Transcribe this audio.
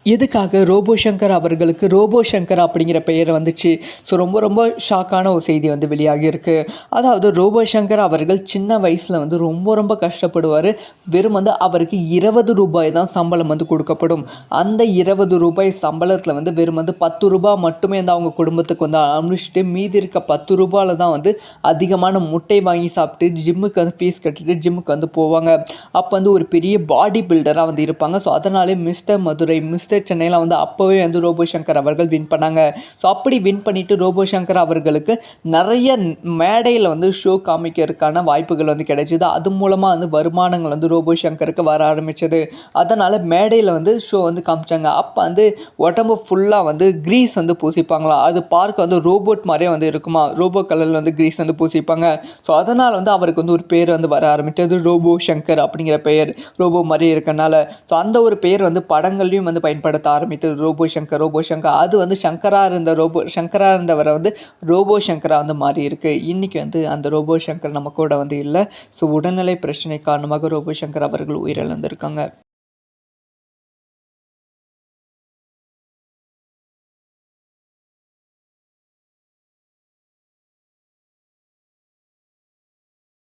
எதுக்காக ரோபோ சங்கர் அவர்களுக்கு ரோபோ சங்கர் அப்படிங்கிற பெயர் வந்துச்சு? ஸோ ரொம்ப ரொம்ப ஷாக்கான ஒரு செய்தி வந்து வெளியாகியிருக்கு. அதாவது ரோபோ சங்கர் அவர்கள் சின்ன வயசில் வந்து ரொம்ப ரொம்ப கஷ்டப்படுவார். வெறும் வந்து அவருக்கு ரூ. 20 தான் சம்பளம் வந்து கொடுக்கப்படும். அந்த ரூ. 20 சம்பளத்தில் வந்து வெறும் வந்து ரூ. 10 மட்டுமே வந்து அவங்க குடும்பத்துக்கு வந்து அனுப்பிச்சிட்டு மீதி இருக்க ரூ. 10 தான் வந்து அதிகமான முட்டை வாங்கி சாப்பிட்டு ஜிம்முக்கு வந்து ஃபீஸ் கட்டிட்டு ஜிம்முக்கு வந்து போவாங்க. அப்போ வந்து ஒரு பெரிய பாடி பில்டராக வந்து இருப்பாங்க. ஸோ அதனாலே மிஸ்டர் மதுரை, மிஸ்டர் சென்னையில் வந்து அப்போவே வந்து ரோபோ சங்கர் அவர்கள் வின் பண்ணாங்க. ஸோ அப்படி வின் பண்ணிவிட்டு ரோபோ சங்கர் அவர்களுக்கு நிறைய மேடையில் வந்து ஷோ காமிக்கிறதுக்கான வாய்ப்புகள் வந்து கிடைச்சிது. அது மூலமாக வந்து வருமானங்கள் வந்து ரோபோ சங்கருக்கு வர ஆரம்பித்தது. அதனால் மேடையில் வந்து ஷோ வந்து காமிச்சாங்க. அப்போ வந்து உடம்பு ஃபுல்லாக வந்து க்ரீஸ் வந்து பூசிப்பாங்களாம். அது பார்க்க வந்து ரோபோட் மாதிரியே வந்து இருக்குமா, ரோபோ கலரில் வந்து க்ரீஸ் வந்து பூசிப்பாங்க. ஸோ அதனால் வந்து அவருக்கு வந்து ஒரு பேர் வந்து வர ஆரம்பித்தது, ரோபோ சங்கர் அப்படிங்கிற பெயர், ரோபோ மாதிரி இருக்கனால. ஸோ அந்த ஒரு பெயர் வந்து படங்கள்லையும் வந்து பயன்படுத்த ஆரம்பித்தது, ரோபோ சங்கர். ரோபோ சங்கர் அது வந்து சங்கரா இருந்தவரை வந்து ரோபோ சங்கரா வந்து மாறி இருக்கு. இன்னைக்கு வந்து அந்த ரோபோ சங்கர் நம்ம கூட வந்து இல்லை. ஸோ உடல்நிலை பிரச்சனை காரணமாக ரோபோ சங்கர் அவர்கள் உயிரிழந்திருக்காங்க.